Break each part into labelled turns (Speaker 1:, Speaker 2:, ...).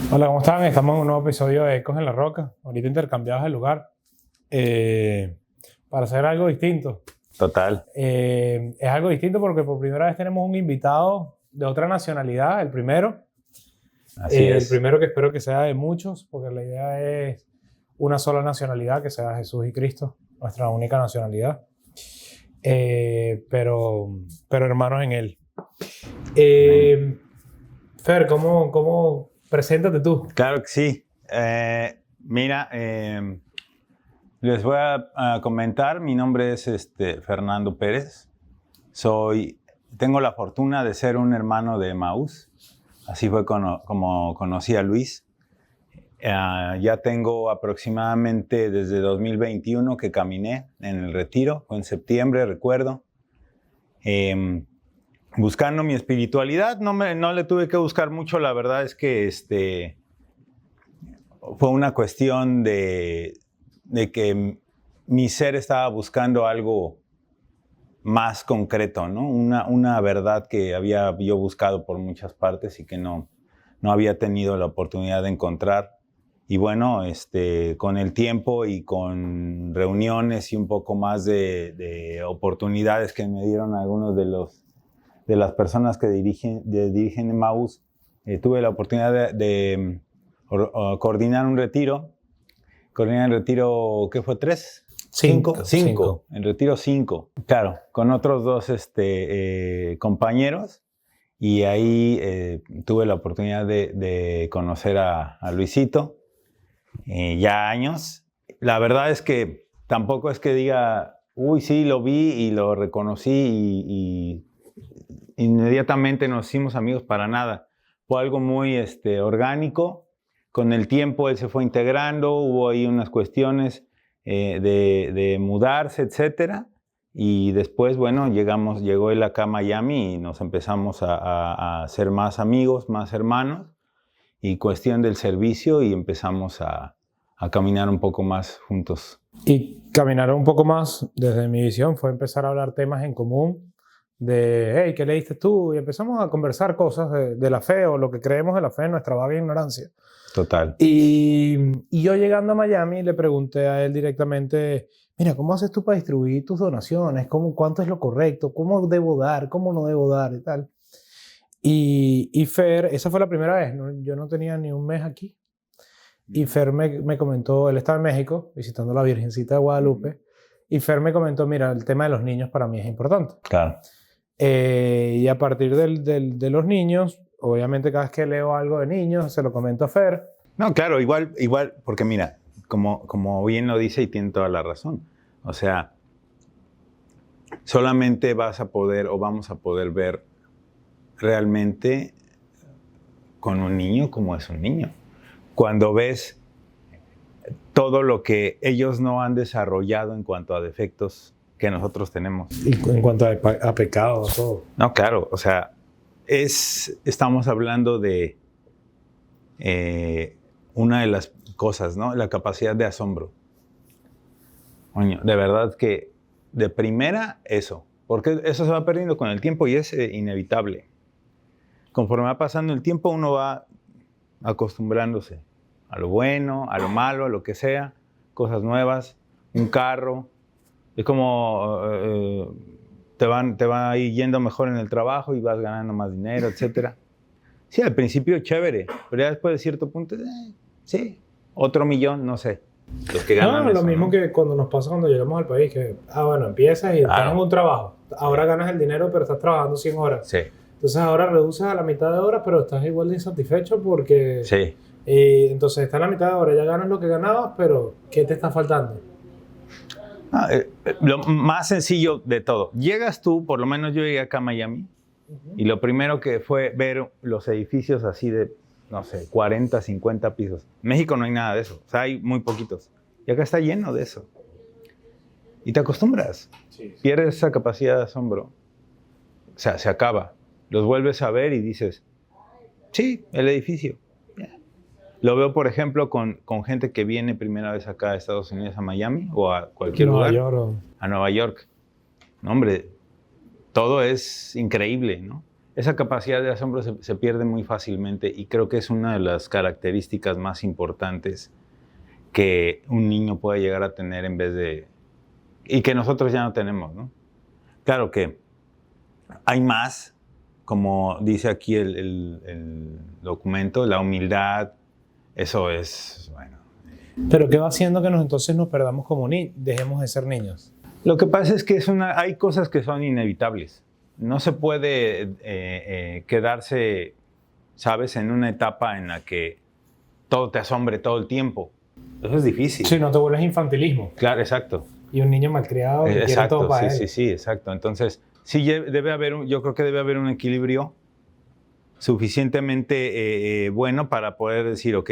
Speaker 1: Hola, ¿cómo están? Estamos en un nuevo episodio de Ecos en la Roca, ahorita intercambiados de lugar, para hacer algo distinto.
Speaker 2: Total.
Speaker 1: Es algo distinto porque por primera vez tenemos un invitado de otra nacionalidad, el primero.
Speaker 2: Así
Speaker 1: El
Speaker 2: es.
Speaker 1: primero que espero que sea de muchos, porque la idea es una sola nacionalidad, que sea Jesús y Cristo, nuestra única nacionalidad. Pero hermanos en Él. Fer, ¿cómo preséntate tú?
Speaker 2: Claro que sí. Mira, les voy a comentar. Mi nombre es Fernando Pérez. Tengo la fortuna de ser un hermano de Emaús. Así fue como conocí a Luis. Ya tengo aproximadamente desde 2021 que caminé en el retiro. Fue en septiembre, recuerdo. Buscando mi espiritualidad, no le tuve que buscar mucho. La verdad es que fue una cuestión de que mi ser estaba buscando algo más concreto, ¿no? Una verdad que había yo buscado por muchas partes y que no había tenido la oportunidad de encontrar. Y bueno, con el tiempo y con reuniones y un poco más de oportunidades que me dieron algunos de las personas que dirigen Emmaús, tuve la oportunidad de coordinar un retiro. Coordinar el retiro, ¿qué fue? ¿3?
Speaker 1: Cinco.
Speaker 2: El retiro 5. Claro, con otros dos compañeros. Y ahí tuve la oportunidad de conocer a Luisito. Ya años. La verdad es que tampoco es que diga, uy, sí, lo vi y lo reconocí y inmediatamente nos hicimos amigos, para nada. Fue algo muy orgánico. Con el tiempo él se fue integrando, hubo ahí unas cuestiones de mudarse, etcétera. Y después, bueno, llegó él acá a Miami y nos empezamos a ser más amigos, más hermanos, y cuestión del servicio, y empezamos a caminar un poco más juntos.
Speaker 1: Y caminar un poco más, desde mi visión, fue empezar a hablar temas en común de, hey, ¿qué leíste tú? Y empezamos a conversar cosas de la fe o lo que creemos de la fe en nuestra vaga ignorancia.
Speaker 2: Total.
Speaker 1: Y yo llegando a Miami le pregunté a él directamente, mira, ¿cómo haces tú para distribuir tus donaciones? ¿Cuánto es lo correcto? ¿Cómo debo dar? ¿Cómo no debo dar? Y tal. Y Fer, esa fue la primera vez, ¿no? Yo no tenía ni un mes aquí. Y Fer me comentó, él estaba en México visitando la Virgencita de Guadalupe, y Fer me comentó, mira, el tema de los niños para mí es importante.
Speaker 2: Claro.
Speaker 1: Y a partir de los niños, obviamente cada vez que leo algo de niños, se lo comento a Fer.
Speaker 2: No, claro, igual, porque mira, como bien lo dice y tiene toda la razón. O sea, solamente vas a poder o vamos a poder ver realmente con un niño como es un niño. Cuando ves todo lo que ellos no han desarrollado en cuanto a defectos que nosotros tenemos.
Speaker 1: Y en cuanto a pecado, todo.
Speaker 2: No, claro, o sea, estamos hablando de una de las cosas, ¿no? La capacidad de asombro. Coño, de verdad que de primera eso, porque eso se va perdiendo con el tiempo y es inevitable. Conforme va pasando el tiempo, uno va acostumbrándose a lo bueno, a lo malo, a lo que sea, cosas nuevas, un carro. Es como te va a ir yendo mejor en el trabajo y vas ganando más dinero, etc. Sí, al principio chévere, pero ya después de cierto punto, sí, otro millón, no sé. Los que ganan
Speaker 1: No,
Speaker 2: eso,
Speaker 1: lo mismo,
Speaker 2: ¿no?
Speaker 1: que cuando nos pasa cuando llegamos al país, que, bueno, empiezas y estás en un trabajo. Ahora ganas el dinero, pero estás trabajando 100 horas.
Speaker 2: Sí.
Speaker 1: Entonces ahora reduces a la mitad de horas, pero estás igual de insatisfecho porque...
Speaker 2: Sí.
Speaker 1: Entonces está en la mitad de horas, ya ganas lo que ganabas, pero ¿qué te está faltando?
Speaker 2: Lo más sencillo de todo. Llegas tú, por lo menos yo llegué acá a Miami, y lo primero que fue ver los edificios así de, no sé, 40, 50 pisos. En México no hay nada de eso, o sea, hay muy poquitos. Y acá está lleno de eso. Y te acostumbras. Sí. Pierdes esa capacidad de asombro. O sea, se acaba. Los vuelves a ver y dices, sí, el edificio. Lo veo, por ejemplo, con gente que viene primera vez acá a Estados Unidos, a Miami o a cualquier lugar.
Speaker 1: York.
Speaker 2: A Nueva York. No, hombre, todo es increíble, ¿no? esa capacidad de asombro se pierde muy fácilmente y creo que es una de las características más importantes que un niño puede llegar a tener en vez de... y que nosotros ya no tenemos, ¿no? Claro que hay más, como dice aquí el documento, la humildad, eso es, bueno.
Speaker 1: Pero ¿qué va haciendo que entonces nos perdamos como niños, dejemos de ser niños?
Speaker 2: Lo que pasa es que hay cosas que son inevitables. No se puede quedarse, ¿sabes?, en una etapa en la que todo te asombre todo el tiempo. Eso es difícil.
Speaker 1: Sí, no te vuelves infantilismo.
Speaker 2: Claro, exacto.
Speaker 1: Y un niño malcriado que quiere todo para él.
Speaker 2: Sí, exacto. Entonces, sí debe haber yo creo que debe haber un equilibrio suficientemente bueno para poder decir, ok,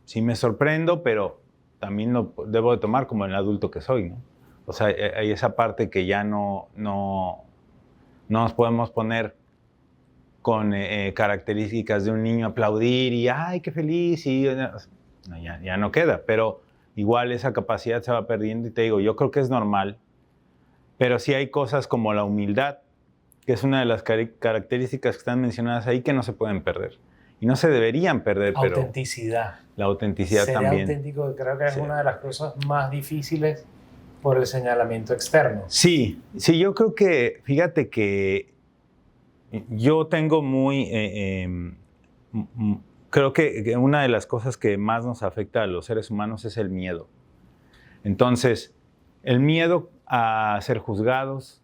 Speaker 2: sí me sorprendo, pero también lo debo de tomar como el adulto que soy, ¿no? O sea, hay esa parte que ya no nos podemos poner con características de un niño, aplaudir y ¡ay, qué feliz! Y, no, ya no queda, pero igual esa capacidad se va perdiendo y te digo, yo creo que es normal, pero sí hay cosas como la humildad, que es una de las características que están mencionadas ahí que no se pueden perder. Y no se deberían perder, pero...
Speaker 1: Autenticidad.
Speaker 2: La autenticidad
Speaker 1: Ser
Speaker 2: también.
Speaker 1: Ser auténtico creo que es
Speaker 2: Sí.
Speaker 1: una de las cosas más difíciles por el señalamiento externo.
Speaker 2: Sí, yo creo que, fíjate que yo tengo creo que una de las cosas que más nos afecta a los seres humanos es el miedo. Entonces, el miedo a ser juzgados,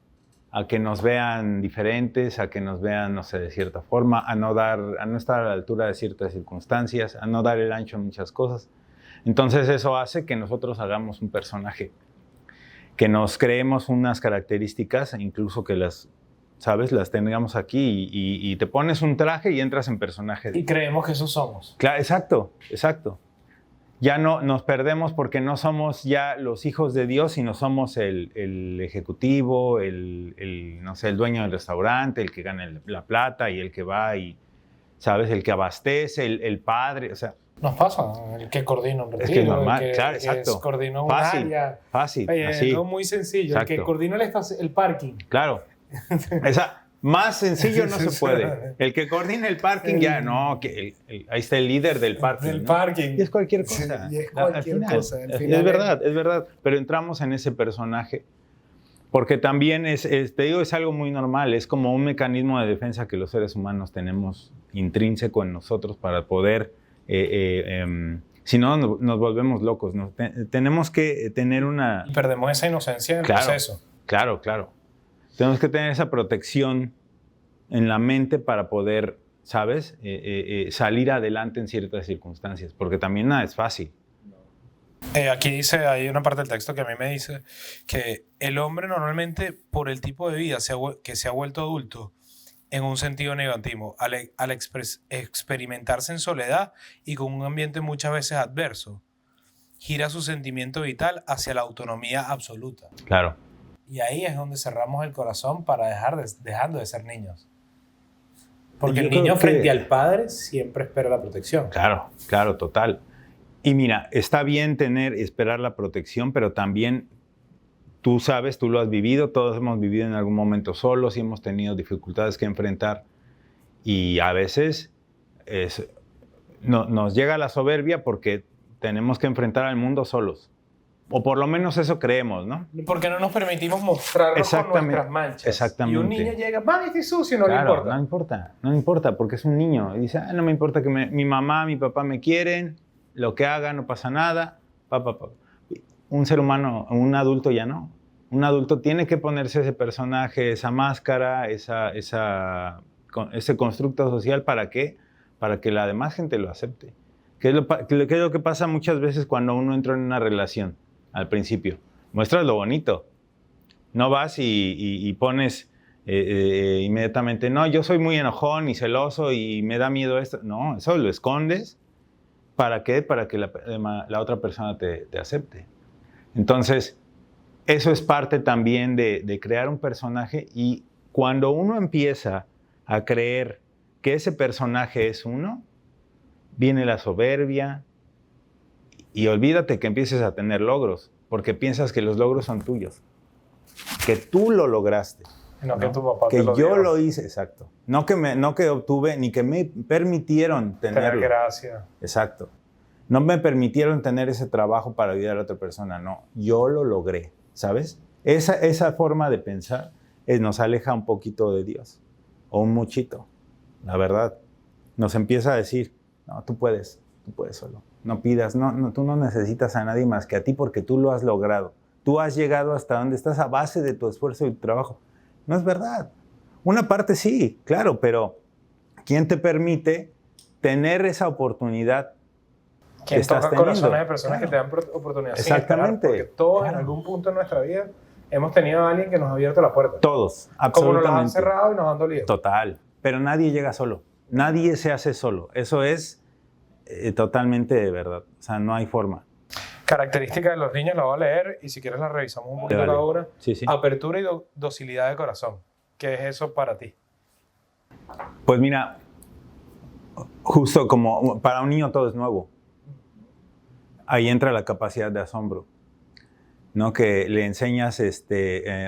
Speaker 2: a que nos vean diferentes, a que nos vean, no sé, de cierta forma, a no estar a la altura de ciertas circunstancias, a no dar el ancho en muchas cosas. Entonces, eso hace que nosotros hagamos un personaje, que nos creemos unas características, incluso que las tengamos aquí y te pones un traje y entras en personaje.
Speaker 1: Y creemos que eso somos.
Speaker 2: Claro, exacto. Ya no nos perdemos porque no somos ya los hijos de Dios, sino somos el ejecutivo, no sé, el dueño del restaurante, el que gana la plata y el que va y, ¿sabes? El que abastece, el padre, o sea.
Speaker 1: Nos pasa, el que coordina un retiro,
Speaker 2: es que es normal,
Speaker 1: el que,
Speaker 2: claro, exacto.
Speaker 1: coordina un
Speaker 2: fácil,
Speaker 1: área.
Speaker 2: Fácil,
Speaker 1: Oye,
Speaker 2: así.
Speaker 1: es muy sencillo,
Speaker 2: Exacto.
Speaker 1: el que coordina el parking.
Speaker 2: Claro. Más sencillo no se puede. El que coordina el parking, ya no, ahí está el líder del parking.
Speaker 1: Del
Speaker 2: ¿no?
Speaker 1: parking.
Speaker 2: Y es cualquier cosa.
Speaker 1: Sí, y es cualquier cosa.
Speaker 2: Es verdad. Pero entramos en ese personaje porque también te digo, es algo muy normal. Es como un mecanismo de defensa que los seres humanos tenemos intrínseco en nosotros para poder, si no, nos volvemos locos. ¿No? Tenemos que tener una...
Speaker 1: Y perdemos esa inocencia en el proceso.
Speaker 2: Claro. Tenemos que tener esa protección en la mente para poder, ¿sabes? Salir adelante en ciertas circunstancias, porque también nada es fácil.
Speaker 1: Aquí dice, hay una parte del texto que a mí me dice que el hombre normalmente, por el tipo de vida que se ha vuelto adulto, en un sentido negativo, al experimentarse en soledad y con un ambiente muchas veces adverso, gira su sentimiento vital hacia la autonomía absoluta.
Speaker 2: Claro.
Speaker 1: Y ahí es donde cerramos el corazón para dejando de ser niños. Porque el niño frente al padre siempre espera la protección.
Speaker 2: Claro, total. Y mira, está bien esperar la protección, pero también tú sabes, tú lo has vivido, todos hemos vivido en algún momento solos y hemos tenido dificultades que enfrentar. Y a veces nos llega la soberbia porque tenemos que enfrentar al mundo solos. O por lo menos eso creemos, ¿no?
Speaker 1: Porque no nos permitimos mostrarnos con nuestras manchas.
Speaker 2: Exactamente.
Speaker 1: Y un niño llega, mami, estoy sucio, no
Speaker 2: claro,
Speaker 1: le importa.
Speaker 2: No importa, porque es un niño. Y dice, no me importa que mi mamá, mi papá me quieren, lo que haga, no pasa nada. Un ser humano, un adulto ya no. Un adulto tiene que ponerse ese personaje, esa máscara, ese constructo social, ¿para qué? Para que la demás gente lo acepte. ¿Qué es lo que pasa muchas veces cuando uno entra en una relación? Al principio, muestras lo bonito. No vas y pones inmediatamente, no, yo soy muy enojón y celoso y me da miedo esto. No, eso lo escondes. ¿Para qué? Para que la otra persona te acepte. Entonces, eso es parte también de crear un personaje, y cuando uno empieza a creer que ese personaje es uno, viene la soberbia. Y olvídate que empieces a tener logros, porque piensas que los logros son tuyos, que tú lo lograste.
Speaker 1: No que tu papá
Speaker 2: que
Speaker 1: te lo
Speaker 2: yo
Speaker 1: dio.
Speaker 2: lo hice, exacto. No que obtuve, ni que me permitieron tenerlo.
Speaker 1: Gracias.
Speaker 2: Exacto. No me permitieron tener ese trabajo para ayudar a otra persona, no. Yo lo logré, ¿sabes? Esa forma de pensar nos aleja un poquito de Dios, o un muchito, la verdad. Nos empieza a decir, no, tú puedes solo. No pidas, tú no necesitas a nadie más que a ti porque tú lo has logrado. Tú has llegado hasta donde estás a base de tu esfuerzo y tu trabajo. No es verdad. Una parte sí, claro, pero ¿quién te permite tener esa oportunidad que estás teniendo?
Speaker 1: Corazones de personas que te dan oportunidades.
Speaker 2: Exactamente.
Speaker 1: Porque todos en algún punto de nuestra vida hemos tenido a alguien que nos ha abierto la puerta.
Speaker 2: Todos, absolutamente.
Speaker 1: Como nos las han cerrado y nos han dolido.
Speaker 2: Total. Pero nadie llega solo. Nadie se hace solo. Eso es totalmente de verdad. O sea, no hay forma.
Speaker 1: Características de los niños, la voy a leer y si quieres la revisamos un poquito cada una.
Speaker 2: Sí, sí.
Speaker 1: Apertura y docilidad de corazón. ¿Qué es eso para ti?
Speaker 2: Pues mira, justo como para un niño todo es nuevo. Ahí entra la capacidad de asombro, ¿no? Que le enseñas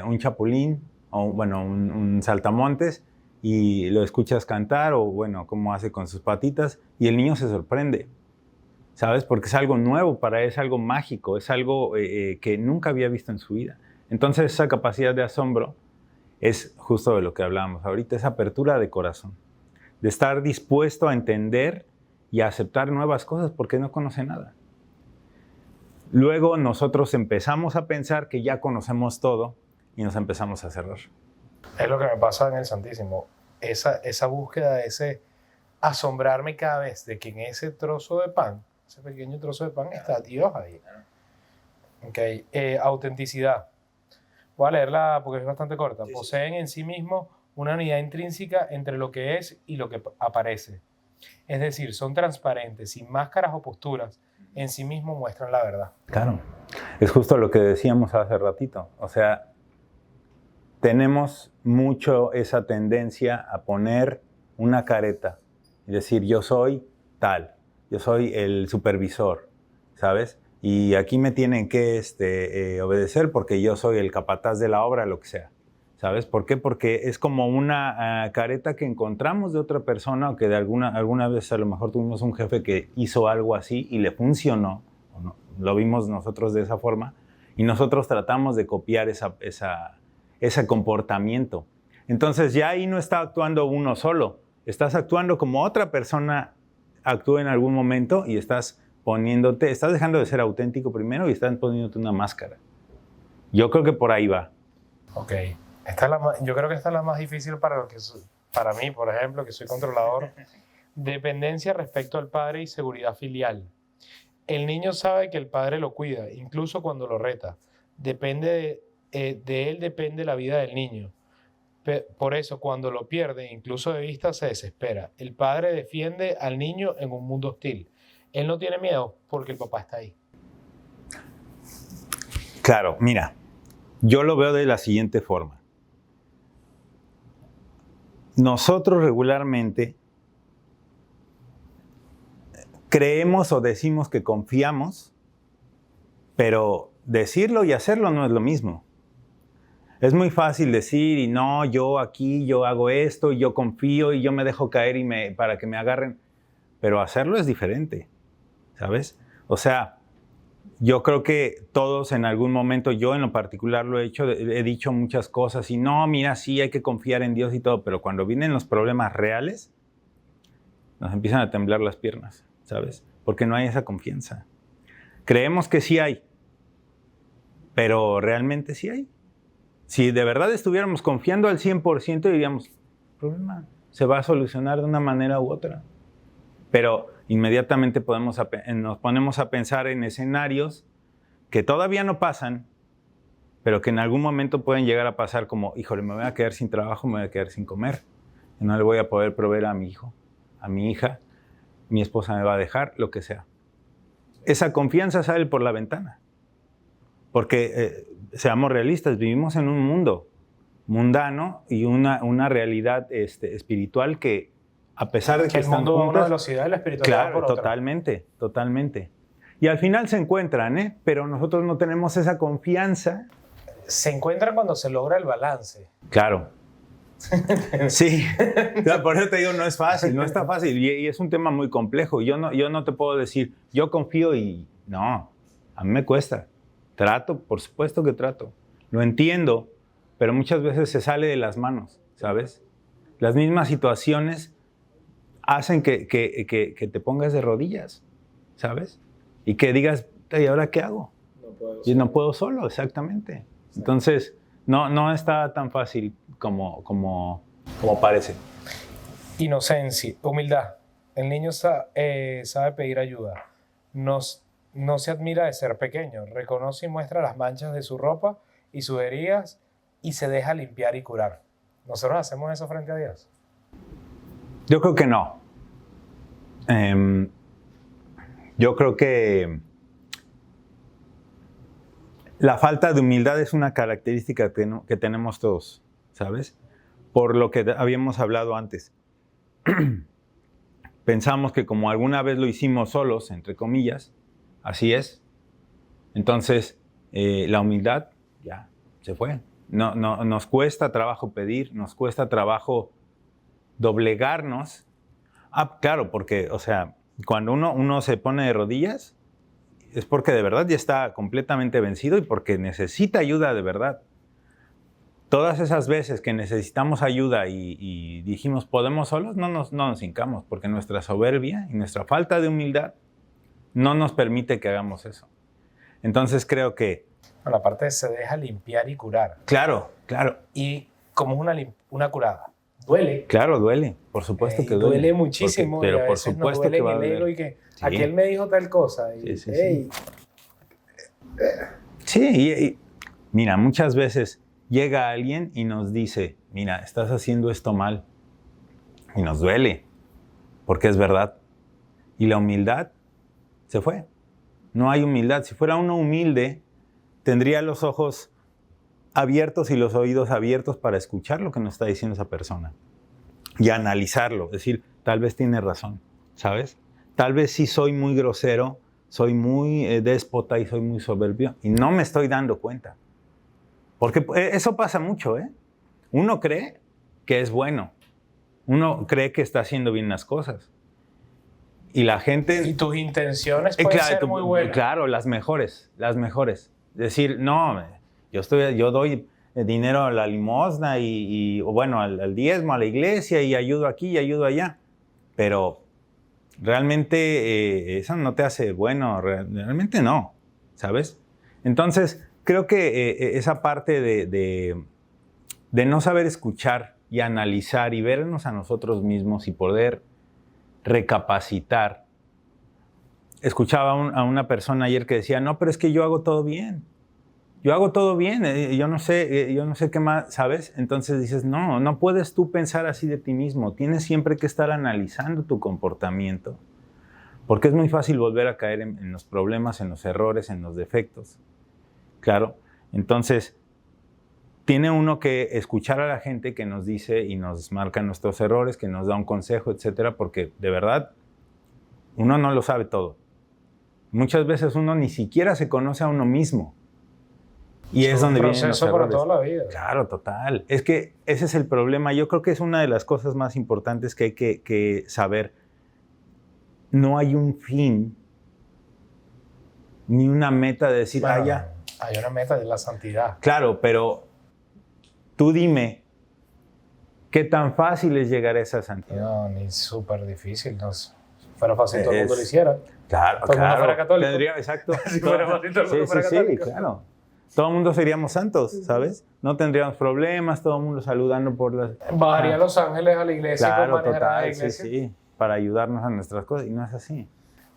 Speaker 2: un chapulín o bueno, un saltamontes y lo escuchas cantar o bueno, cómo hace con sus patitas y el niño se sorprende, ¿sabes? Porque es algo nuevo para él, es algo mágico, es algo que nunca había visto en su vida. Entonces esa capacidad de asombro es justo de lo que hablábamos ahorita, esa apertura de corazón, de estar dispuesto a entender y a aceptar nuevas cosas porque no conoce nada. Luego nosotros empezamos a pensar que ya conocemos todo y nos empezamos a cerrar.
Speaker 1: Es lo que me pasa en el Santísimo. Esa búsqueda, ese asombrarme cada vez de que en ese trozo de pan, ese pequeño trozo de pan, está Dios ahí. Okay. Autenticidad. Voy a leerla porque es bastante corta. Sí, poseen en sí mismos una unidad intrínseca entre lo que es y lo que aparece. Es decir, son transparentes, sin máscaras o posturas. En sí mismos muestran la verdad.
Speaker 2: Claro. Es justo lo que decíamos hace ratito. O sea, tenemos mucho esa tendencia a poner una careta y decir, yo soy tal, yo soy el supervisor, ¿sabes? Y aquí me tienen que obedecer porque yo soy el capataz de la obra, lo que sea. ¿Sabes? ¿Por qué? Porque es como una careta que encontramos de otra persona o que de alguna vez a lo mejor tuvimos un jefe que hizo algo así y le funcionó, o no, lo vimos nosotros de esa forma, y nosotros tratamos de copiar ese comportamiento. Entonces ya ahí no está actuando uno solo, estás actuando como otra persona actúa en algún momento y estás dejando de ser auténtico primero y estás poniéndote una máscara. Yo creo que por ahí va.
Speaker 1: Ok. Yo creo que esta es la más difícil para mí, por ejemplo, que soy controlador. Dependencia respecto al padre y seguridad filial. El niño sabe que el padre lo cuida, incluso cuando lo reta. De él depende la vida del niño. Por eso, cuando lo pierde, incluso de vista, se desespera. El padre defiende al niño en un mundo hostil. Él no tiene miedo porque el papá está ahí.
Speaker 2: Claro, mira, yo lo veo de la siguiente forma. Nosotros regularmente creemos o decimos que confiamos, pero decirlo y hacerlo no es lo mismo. Es muy fácil decir, y no, yo aquí, yo hago esto, y yo confío, y yo me dejo caer para que me agarren. Pero hacerlo es diferente, ¿sabes? O sea, yo creo que todos en algún momento, yo en lo particular lo he hecho, he dicho muchas cosas y no, mira, sí hay que confiar en Dios y todo, pero cuando vienen los problemas reales, nos empiezan a temblar las piernas, ¿sabes? Porque no hay esa confianza. Creemos que sí hay, pero realmente sí hay. Si de verdad estuviéramos confiando al 100%, diríamos, el problema se va a solucionar de una manera u otra. Pero inmediatamente nos ponemos a pensar en escenarios que todavía no pasan, pero que en algún momento pueden llegar a pasar como, híjole, me voy a quedar sin trabajo, me voy a quedar sin comer. No le voy a poder proveer a mi hijo, a mi hija, mi esposa me va a dejar, lo que sea. Esa confianza sale por la ventana. Porque, seamos realistas, vivimos en un mundo mundano y una realidad espiritual que, a pesar de que
Speaker 1: el mundo va a una velocidad y la espiritualidad
Speaker 2: claro, por otra. Totalmente. Y al final se encuentran, pero nosotros no tenemos esa confianza.
Speaker 1: Se encuentran cuando se logra el balance.
Speaker 2: Claro. Sí, por eso te digo, no es fácil, no está fácil y es un tema muy complejo. Yo no te puedo decir, yo confío y no, a mí me cuesta. Trato, por supuesto que trato. Lo entiendo, pero muchas veces se sale de las manos, ¿sabes? Las mismas situaciones hacen que te pongas de rodillas, ¿sabes? Y que digas, ¿y ahora qué hago? Y no puedo solo, exactamente. Entonces, no está tan fácil como parece.
Speaker 1: Inocencia, humildad. El niño sabe pedir ayuda. No se admira de ser pequeño. Reconoce y muestra las manchas de su ropa y sus heridas y se deja limpiar y curar. ¿Nosotros hacemos eso frente a Dios?
Speaker 2: Yo creo que no. Yo creo que la falta de humildad es una característica que tenemos todos, ¿sabes? Por lo que habíamos hablado antes. Pensamos que como alguna vez lo hicimos solos, entre comillas, así es. Entonces, la humildad ya se fue. No, nos cuesta trabajo pedir, nos cuesta trabajo doblegarnos. Ah, claro, porque, o sea, cuando uno se pone de rodillas, es porque de verdad ya está completamente vencido y porque necesita ayuda de verdad. Todas esas veces que necesitamos ayuda y dijimos, ¿podemos solos? No nos hincamos, porque nuestra soberbia y nuestra falta de humildad no nos permite que hagamos eso. Entonces creo que...
Speaker 1: La parte de se deja limpiar y curar.
Speaker 2: Claro.
Speaker 1: Y como es una curada. Duele.
Speaker 2: Claro, duele. Por supuesto que duele.
Speaker 1: Duele muchísimo.
Speaker 2: Pero
Speaker 1: y a
Speaker 2: por
Speaker 1: veces
Speaker 2: supuesto
Speaker 1: nos duele
Speaker 2: que va a
Speaker 1: en el ego
Speaker 2: doler.
Speaker 1: y que
Speaker 2: Sí.
Speaker 1: aquel me dijo tal cosa. Y,
Speaker 2: Sí. Sí, y mira, muchas veces llega alguien y nos dice, mira, estás haciendo esto mal. Y nos duele, porque es verdad. Y la humildad se fue. No hay humildad. Si fuera uno humilde, tendría los ojos abiertos y los oídos abiertos para escuchar lo que nos está diciendo esa persona y analizarlo. Es decir, tal vez tiene razón, ¿sabes? Tal vez sí soy muy grosero, soy muy déspota y soy muy soberbio y no me estoy dando cuenta. Porque eso pasa mucho, ¿eh? Uno cree que es bueno. Uno cree que está haciendo bien las cosas. Y la gente...
Speaker 1: Y tus intenciones pueden ser muy buenas.
Speaker 2: Claro, las mejores. Decir, no, yo doy dinero a la limosna o bueno, al diezmo, a la iglesia y ayudo aquí y ayudo allá. Pero realmente eso no te hace bueno, realmente no, ¿sabes? Entonces, creo que esa parte de no saber escuchar y analizar y vernos a nosotros mismos y poder recapacitar. Escuchaba a una persona ayer que decía, no, pero es que yo hago todo bien. Yo hago todo bien, yo no sé qué más, ¿sabes? Entonces dices, no puedes tú pensar así de ti mismo. Tienes siempre que estar analizando tu comportamiento. Porque es muy fácil volver a caer en los problemas, en los errores, en los defectos. Claro, entonces tiene uno que escuchar a la gente que nos dice y nos marca nuestros errores, que nos da un consejo, etcétera, porque de verdad uno no lo sabe todo. Muchas veces uno ni siquiera se conoce a uno mismo. Y es donde vienen los errores.
Speaker 1: Es un proceso para toda la vida.
Speaker 2: Claro, total. Es que ese es el problema. Yo creo que es una de las cosas más importantes que hay que saber. No hay un fin ni una meta de decir,
Speaker 1: Bueno,
Speaker 2: ya.
Speaker 1: Hay una meta de la santidad.
Speaker 2: Claro, pero tú dime, ¿qué tan fácil es llegar a esa santidad?
Speaker 1: No, ni súper difícil. No, si fuera fácil, todo el mundo lo hiciera.
Speaker 2: Claro,
Speaker 1: todo el mundo fuera católico.
Speaker 2: Exacto.
Speaker 1: Si fuera fácil, todo el mundo fuera católico.
Speaker 2: Sí, claro. Todo el mundo seríamos santos, ¿sabes? No tendríamos problemas, todo el mundo saludando por las...
Speaker 1: Bajaría los ángeles a la iglesia.
Speaker 2: Claro,
Speaker 1: total,
Speaker 2: total,
Speaker 1: la iglesia.
Speaker 2: sí, para ayudarnos a nuestras cosas, y no es así.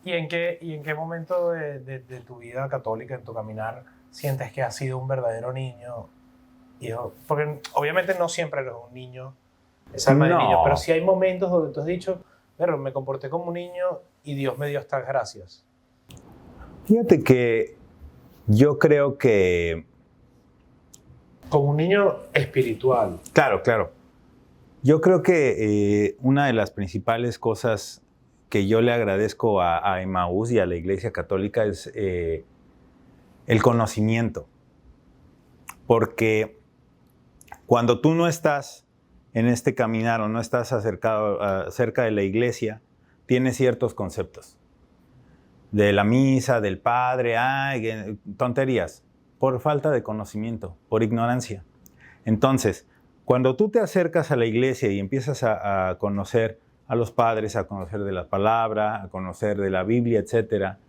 Speaker 1: ¿Y en qué momento de tu vida católica, en tu caminar, sientes que has sido un verdadero niño? Porque obviamente no siempre eres un niño, esa alma de niño, pero sí hay momentos donde tú has dicho, pero me comporté como un niño y Dios me dio estas gracias.
Speaker 2: Fíjate que yo creo que...
Speaker 1: Como un niño espiritual.
Speaker 2: Claro. Yo creo que una de las principales cosas que yo le agradezco a Emmaús y a la Iglesia Católica es el conocimiento. Porque cuando tú no estás en este caminar o no estás cerca de la iglesia, tienes ciertos conceptos. De la misa, del padre, tonterías. Por falta de conocimiento, por ignorancia. Entonces, cuando tú te acercas a la iglesia y empiezas a conocer a los padres, a conocer de la palabra, a conocer de la Biblia, etcétera,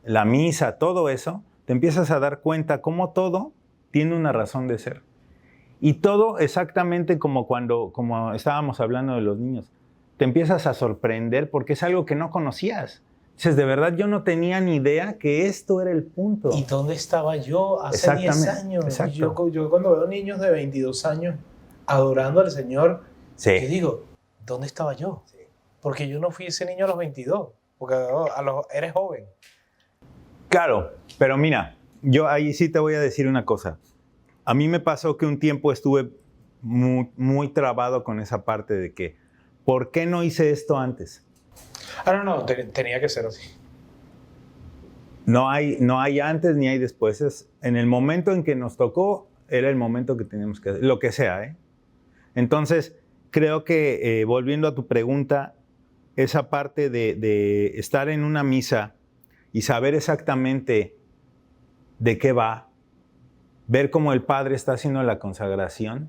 Speaker 2: la misa, todo eso, te empiezas a dar cuenta cómo todo tiene una razón de ser. Y todo exactamente como como estábamos hablando de los niños. Te empiezas a sorprender porque es algo que no conocías. Dices, de verdad, yo no tenía ni idea que esto era el punto.
Speaker 1: ¿Y dónde estaba yo hace 10 años?
Speaker 2: Exacto.
Speaker 1: Yo cuando veo niños de 22 años adorando al Señor,
Speaker 2: Sí.
Speaker 1: yo digo, ¿dónde estaba yo? Sí. Porque yo no fui ese niño a los 22, porque eres joven.
Speaker 2: Claro, pero mira, yo ahí sí te voy a decir una cosa. A mí me pasó que un tiempo estuve muy trabado con esa parte de que, ¿por qué no hice esto antes?
Speaker 1: No, tenía que ser así.
Speaker 2: No hay antes ni hay después. En el momento en que nos tocó, era el momento que teníamos que hacer, lo que sea, ¿eh? Entonces, creo que, volviendo a tu pregunta, esa parte de estar en una misa y saber exactamente de qué va, ver cómo el Padre está haciendo la consagración,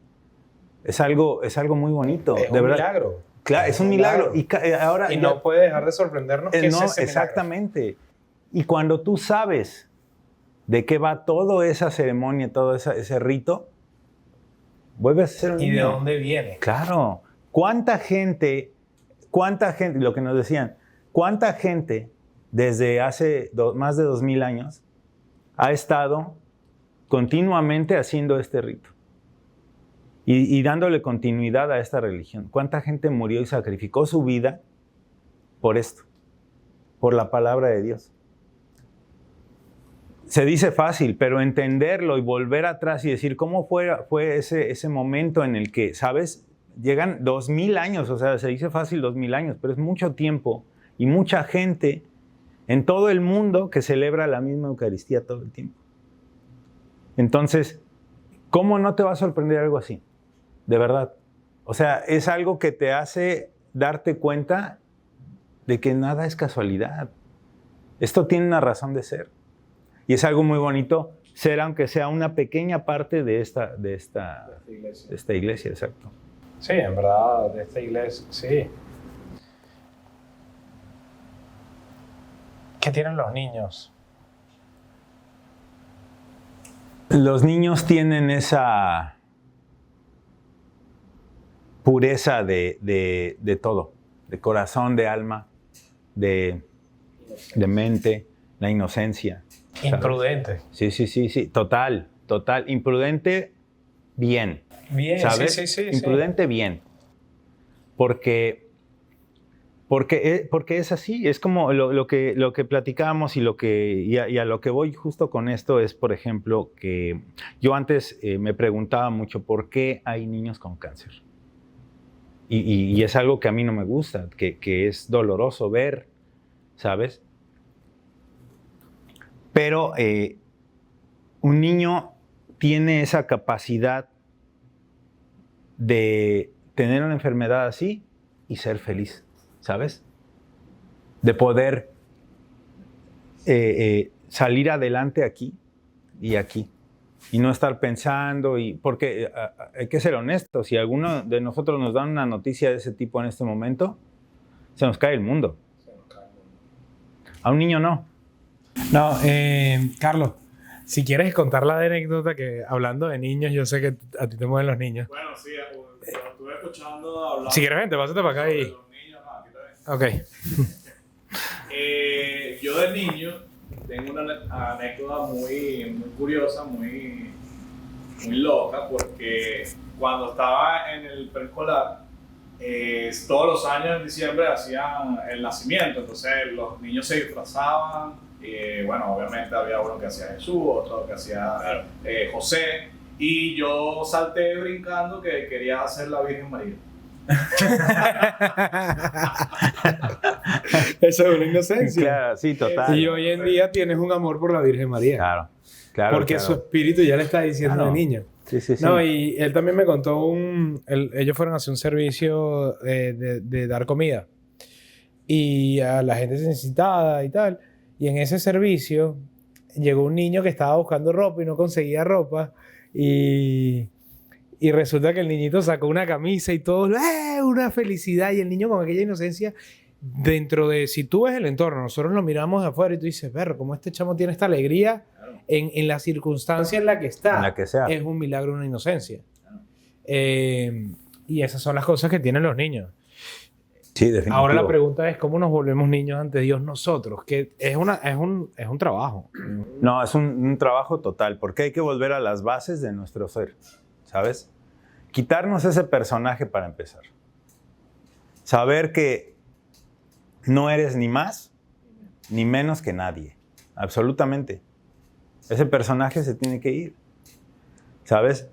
Speaker 2: es algo muy bonito.
Speaker 1: Es
Speaker 2: de
Speaker 1: un
Speaker 2: verdad.
Speaker 1: milagro.
Speaker 2: Claro, es un milagro.
Speaker 1: Y no puede dejar de sorprendernos que
Speaker 2: no,
Speaker 1: es ese
Speaker 2: exactamente. Milagro. Y cuando tú sabes de qué va toda esa ceremonia, todo ese rito, vuelves a ser un niño.
Speaker 1: ¿Y de dónde viene?
Speaker 2: Claro. ¿Cuánta gente, lo que nos decían, cuánta gente desde hace más de 2000 años ha estado continuamente haciendo este rito y dándole continuidad a esta religión? ¿Cuánta gente murió y sacrificó su vida por esto? Por la palabra de Dios. Se dice fácil, pero entenderlo y volver atrás y decir cómo fue ese momento en el que, ¿sabes? Llegan 2000 años, o sea, se dice fácil 2000 años, pero es mucho tiempo y mucha gente en todo el mundo que celebra la misma Eucaristía todo el tiempo. Entonces, ¿cómo no te va a sorprender algo así? De verdad. O sea, es algo que te hace darte cuenta de que nada es casualidad. Esto tiene una razón de ser. Y es algo muy bonito ser, aunque sea una pequeña parte de esta iglesia, exacto.
Speaker 1: Sí, en verdad, de esta iglesia, sí. ¿Qué tienen los niños?
Speaker 2: Los niños tienen esa pureza de todo, de corazón, de alma, de mente, la inocencia.
Speaker 1: Imprudente.
Speaker 2: Sí, total. Imprudente, bien.
Speaker 1: Bien,
Speaker 2: ¿sabes?
Speaker 1: Sí.
Speaker 2: Imprudente, bien. Porque es así, es como lo que platicábamos y a lo que voy justo con esto es, por ejemplo, que yo antes me preguntaba mucho por qué hay niños con cáncer. Y es algo que a mí no me gusta, que es doloroso ver, ¿sabes? Pero un niño tiene esa capacidad de tener una enfermedad así y ser feliz, ¿sabes? De poder salir adelante aquí y aquí. Y no estar pensando, porque hay que ser honestos, si alguno de nosotros nos da una noticia de ese tipo en este momento, se nos cae el mundo. A un niño no.
Speaker 1: No, Carlos, si quieres contar la anécdota que hablando de niños, yo sé que a ti te mueven los niños.
Speaker 3: Bueno, sí, estuve escuchando hablar.
Speaker 1: Si quieres, vente, pásate para acá y...
Speaker 3: Los niños, aquí también.
Speaker 1: Ok.
Speaker 3: Yo de niño tengo una anécdota muy curiosa, muy loca, porque cuando estaba en el preescolar, todos los años en diciembre hacían el nacimiento, entonces los niños se disfrazaban, bueno, obviamente había uno que hacía Jesús, otro que hacía José, y yo salté brincando que quería hacer la Virgen María.
Speaker 1: Eso es una inocencia.
Speaker 2: Claro, sí, total.
Speaker 1: Y hoy en día tienes un amor por la Virgen María.
Speaker 2: Claro.
Speaker 1: Porque su espíritu ya le está diciendo de niño.
Speaker 2: Sí, sí, sí.
Speaker 1: No, y él también me contó ellos fueron a hacer un servicio de dar comida. Y a la gente necesitada y tal. Y en ese servicio llegó un niño que estaba buscando ropa y no conseguía ropa. Y resulta que el niñito sacó una camisa y todo, una felicidad. Y el niño con aquella inocencia, dentro de, si tú ves el entorno, nosotros lo miramos de afuera y tú dices, perro, ¿cómo este chamo tiene esta alegría en la circunstancia en la que está?
Speaker 2: En la que sea.
Speaker 1: Es un milagro, una inocencia. Y esas son las cosas que tienen los niños.
Speaker 2: Sí, definitivo.
Speaker 1: Ahora la pregunta es, ¿cómo nos volvemos niños ante Dios nosotros? Que es un trabajo.
Speaker 2: No, es un trabajo total, porque hay que volver a las bases de nuestro ser, ¿sabes? Quitarnos ese personaje para empezar. Saber que no eres ni más ni menos que nadie. Absolutamente. Ese personaje se tiene que ir. ¿Sabes?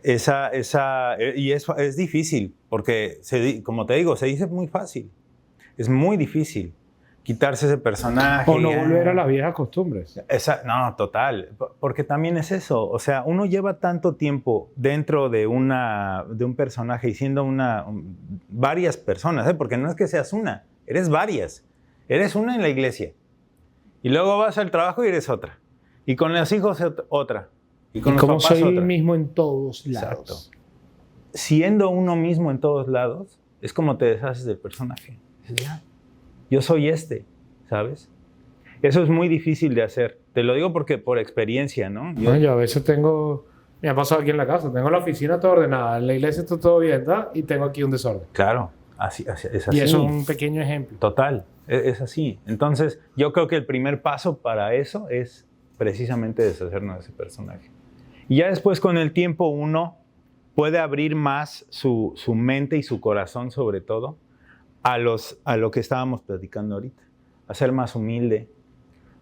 Speaker 2: Y eso es difícil, porque, como te digo, se dice muy fácil. Es muy difícil quitarse ese personaje.
Speaker 1: O no volver a las viejas costumbres.
Speaker 2: No, total. Porque también es eso. O sea, uno lleva tanto tiempo dentro de un personaje y siendo varias personas, ¿eh? Porque no es que seas una, eres varias. Eres una en la iglesia. Y luego vas al trabajo y eres otra. Y con los hijos otra. Y con los papás
Speaker 1: soy
Speaker 2: otra.
Speaker 1: el mismo en todos lados.
Speaker 2: Exacto. Siendo uno mismo en todos lados, es como te deshaces del personaje. Dices, ya, yo soy ¿sabes? Eso es muy difícil de hacer. Te lo digo porque por experiencia, ¿no?
Speaker 1: Yo a veces me ha pasado aquí en la casa, tengo la oficina toda ordenada, en la iglesia está todo bien, ¿verdad? Y tengo aquí un desorden.
Speaker 2: Claro, es así.
Speaker 1: Y eso es un pequeño ejemplo.
Speaker 2: Total, es así. Entonces, yo creo que el primer paso para eso es precisamente deshacernos de ese personaje. Y ya después, con el tiempo, uno puede abrir más su mente y su corazón, sobre todo, a lo que estábamos platicando ahorita. A ser más humilde,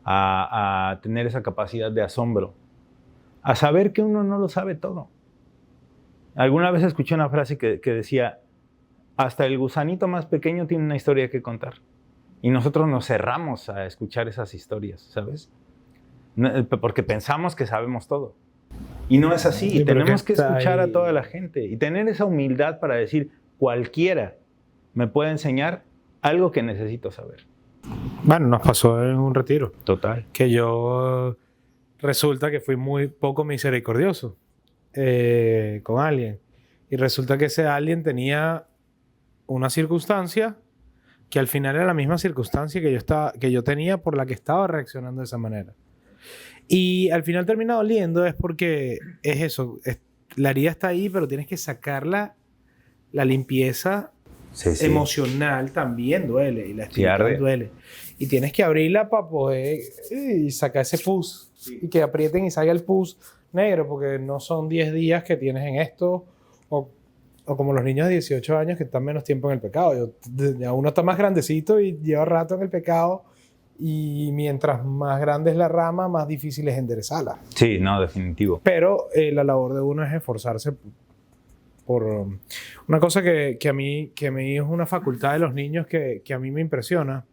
Speaker 2: a tener esa capacidad de asombro, a saber que uno no lo sabe todo. Alguna vez escuché una frase que decía, hasta el gusanito más pequeño tiene una historia que contar. Y nosotros nos cerramos a escuchar esas historias, ¿sabes? Porque pensamos que sabemos todo. Y no es así.
Speaker 1: Sí,
Speaker 2: tenemos que escuchar
Speaker 1: ahí
Speaker 2: a toda la gente y tener esa humildad para decir, cualquiera me puede enseñar algo que necesito saber.
Speaker 1: Bueno, nos pasó en un retiro.
Speaker 2: Total.
Speaker 1: Que yo resulta que fui muy poco misericordioso con alguien. Y resulta que ese alguien tenía una circunstancia que al final era la misma circunstancia que yo tenía por la que estaba reaccionando de esa manera. Y al final termina doliendo es porque es eso. La herida está ahí, pero tienes que sacarla. La limpieza emocional también duele. Y la espiritual duele. Y tienes que abrirla para poder sacar ese pus. Sí. Y que aprieten y salga el pus negro. Porque no son 10 días que tienes en esto. O como los niños de 18 años que están menos tiempo en el pecado. Ya uno está más grandecito y lleva rato en el pecado. Y mientras más grande es la rama, más difícil es enderezarla.
Speaker 2: Sí, no, definitivo.
Speaker 1: Pero la labor de uno es esforzarse por una cosa que a mí es una facultad de los niños que a mí me impresiona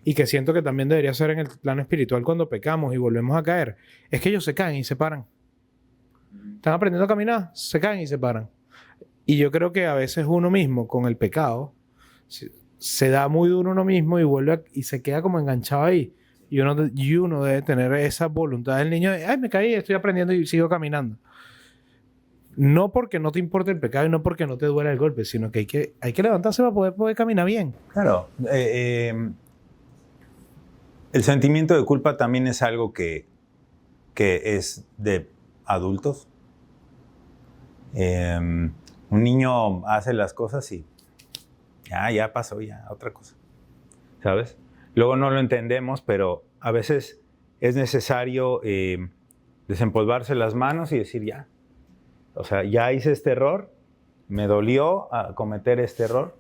Speaker 1: y que siento que también debería ser en el plano espiritual cuando pecamos y volvemos a caer, es que ellos se caen y se paran. Están aprendiendo a caminar, se caen y se paran. Y yo creo que a veces uno mismo con el pecado se da muy duro uno mismo y vuelve y se queda como enganchado ahí. Y uno debe tener esa voluntad del niño de, ay, me caí, estoy aprendiendo y sigo caminando. No porque no te importe el pecado y no porque no te duele el golpe, sino que hay que levantarse para poder caminar bien.
Speaker 2: Claro. El sentimiento de culpa también es algo que es de adultos. Un niño hace las cosas y ya pasó, ya, otra cosa, ¿sabes? Luego no lo entendemos, pero a veces es necesario desempolvarse las manos y decir ya. O sea, ya hice este error, me dolió cometer este error,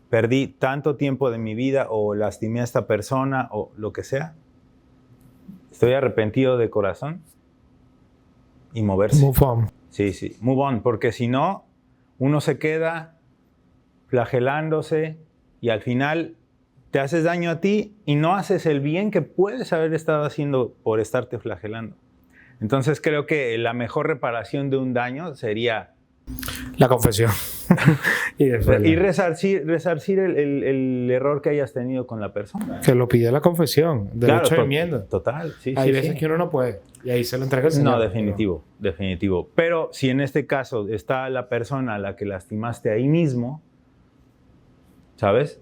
Speaker 2: perdí tanto tiempo de mi vida o lastimé a esta persona o lo que sea. Estoy arrepentido de corazón y moverse.
Speaker 1: Move on.
Speaker 2: Sí, move on, porque si no, uno se queda flagelándose y al final te haces daño a ti y no haces el bien que puedes haber estado haciendo por estarte flagelando. Entonces creo que la mejor reparación de un daño sería...
Speaker 1: La confesión. y
Speaker 2: resarcir el error que hayas tenido con la persona.
Speaker 1: Que lo pide la confesión, derecho
Speaker 2: Claro,
Speaker 1: de enmienda.
Speaker 2: Total, sí.
Speaker 1: Hay
Speaker 2: sí,
Speaker 1: veces
Speaker 2: sí.
Speaker 1: que uno no puede y ahí se lo entrega el Señor.
Speaker 2: No, definitivo. Pero si en este caso está la persona a la que lastimaste ahí mismo, ¿sabes?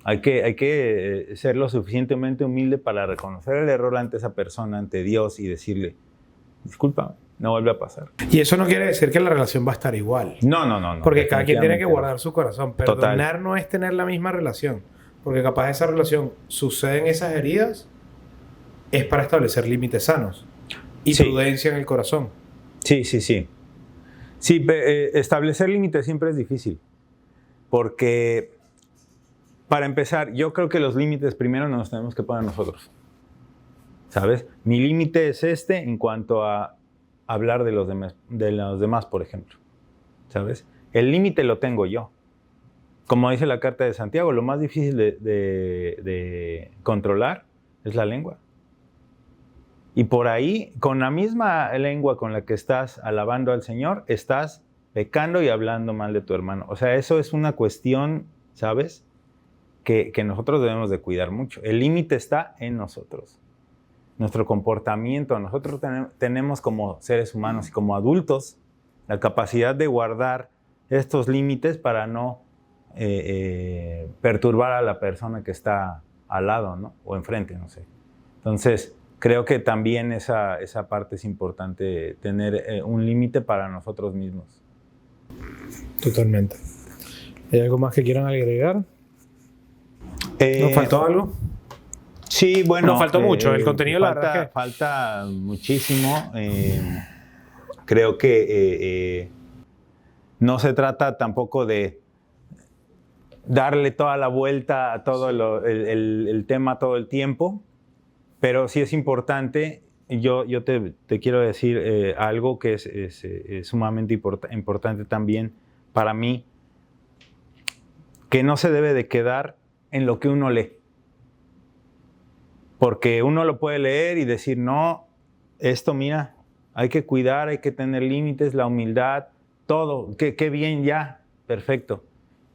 Speaker 2: Hay que ser lo suficientemente humilde para reconocer el error ante esa persona, ante Dios, y decirle, disculpa, no vuelve a pasar.
Speaker 1: Y eso no quiere decir que la relación va a estar igual.
Speaker 2: No.
Speaker 1: Porque cada quien tiene que
Speaker 2: definitivamente
Speaker 1: guardar su corazón. Perdonar
Speaker 2: Total.
Speaker 1: no es tener la misma relación. Porque capaz esa relación suceden esas heridas, es para establecer límites sanos. Y
Speaker 2: Sí.
Speaker 1: prudencia en el corazón.
Speaker 2: Sí. Sí, establecer límites siempre es difícil. Porque, para empezar, yo creo que los límites primero nos los tenemos que poner nosotros. ¿Sabes? Mi límite es este en cuanto a hablar de los demás, por ejemplo. ¿Sabes? El límite lo tengo yo. Como dice la Carta de Santiago, lo más difícil de controlar es la lengua. Y por ahí, con la misma lengua con la que estás alabando al Señor, estás pecando y hablando mal de tu hermano. O sea, eso es una cuestión, ¿sabes? Que nosotros debemos de cuidar mucho. El límite está en nosotros. Nuestro comportamiento. Nosotros tenemos como seres humanos y como adultos la capacidad de guardar estos límites para no perturbar a la persona que está al lado, ¿no? O enfrente, no sé. Entonces, creo que también esa parte es importante, tener un límite para nosotros mismos.
Speaker 1: Totalmente. ¿Hay algo más que quieran agregar? ¿Nos faltó algo?
Speaker 2: Sí, bueno.
Speaker 1: Nos faltó mucho. El contenido, la verdad es que...
Speaker 2: Falta muchísimo. Creo que no se trata tampoco de darle toda la vuelta a todo el tema todo el tiempo, pero sí es importante. Yo te quiero decir algo que es sumamente importante también para mí, que no se debe de quedar en lo que uno lee. Porque uno lo puede leer y decir, no, esto mira, hay que cuidar, hay que tener límites, la humildad, todo, qué bien ya, perfecto.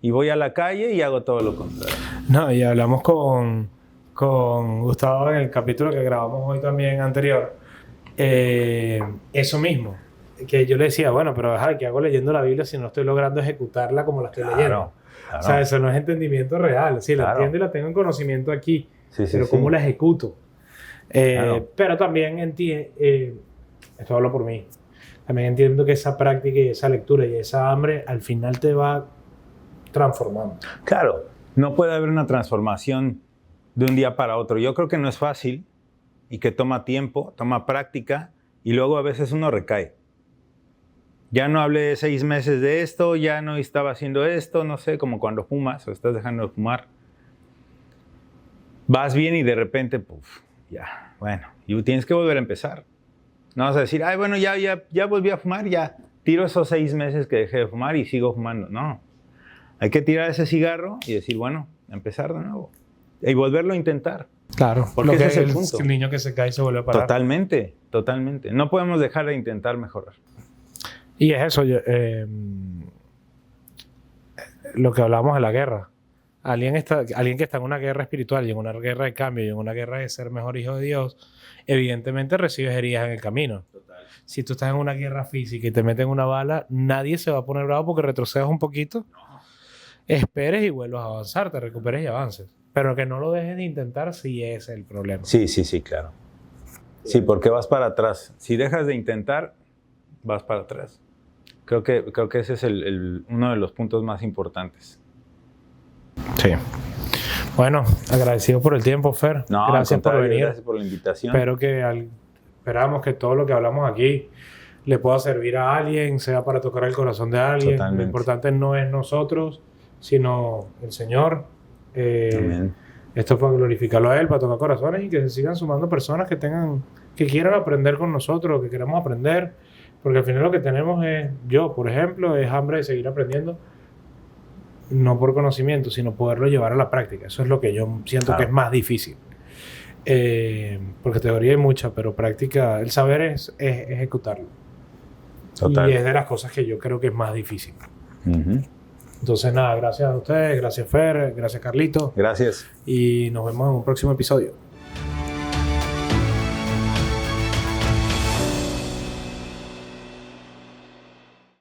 Speaker 2: Y voy a la calle y hago todo lo contrario.
Speaker 1: No, y hablamos con Gustavo en el capítulo que grabamos hoy también anterior. Eso mismo, que yo le decía, bueno, pero ¿qué hago leyendo la Biblia si no estoy logrando ejecutarla como la estoy leyendo? Claro. O sea, eso no es entendimiento real. Sí, la entiendo y la tengo en conocimiento aquí, pero ¿cómo la ejecuto? Pero también esto hablo por mí, también entiendo que esa práctica y esa lectura y esa hambre al final te va transformando.
Speaker 2: Claro, no puede haber una transformación de un día para otro. Yo creo que no es fácil y que toma tiempo, toma práctica y luego a veces uno recae. Ya no hablé 6 meses de esto, ya no estaba haciendo esto, no sé, como cuando fumas o estás dejando de fumar. Vas bien y de repente, puf, ya, bueno, y tienes que volver a empezar. No vas a decir, ay, bueno, ya volví a fumar, ya tiro esos 6 meses que dejé de fumar y sigo fumando. No, hay que tirar ese cigarro y decir, bueno, empezar de nuevo. Y volverlo a intentar.
Speaker 1: Claro,
Speaker 2: porque ese es el punto.
Speaker 1: El niño que se cae y se vuelve a parar.
Speaker 2: Totalmente. No podemos dejar de intentar mejorar.
Speaker 1: Y es eso, lo que hablamos de la guerra. Alguien que está en una guerra espiritual y en una guerra de cambio y en una guerra de ser mejor hijo de Dios, evidentemente recibes heridas en el camino. Total. Si tú estás en una guerra física y te meten una bala, nadie se va a poner bravo porque retrocedas un poquito. No. Esperes y vuelvas a avanzar, te recuperes y avances. Pero que no lo dejes de intentar si es el problema.
Speaker 2: Sí, claro. Sí, porque vas para atrás. Si dejas de intentar, vas para atrás. Creo que ese es uno de los puntos más importantes.
Speaker 1: Sí. Bueno, agradecido por el tiempo, Fer.
Speaker 2: No,
Speaker 1: gracias por venir.
Speaker 2: Gracias por la invitación.
Speaker 1: Esperamos que todo lo que hablamos aquí le pueda servir a alguien, sea para tocar el corazón de alguien.
Speaker 2: Totalmente.
Speaker 1: Lo importante no es nosotros, sino el Señor. Esto fue glorificarlo a Él, para tocar corazones y que se sigan sumando personas que quieran aprender con nosotros, que queramos aprender. Porque al final lo que tenemos yo, por ejemplo, es hambre de seguir aprendiendo. No por conocimiento, sino poderlo llevar a la práctica. Eso es lo que yo siento que es más difícil. Porque teoría hay mucha, pero práctica, el saber es ejecutarlo.
Speaker 2: Total.
Speaker 1: Y es de las cosas que yo creo que es más difícil.
Speaker 2: Ujú.
Speaker 1: Entonces, nada, gracias a ustedes, gracias Fer, gracias Carlito.
Speaker 2: Gracias.
Speaker 1: Y nos vemos en un próximo episodio.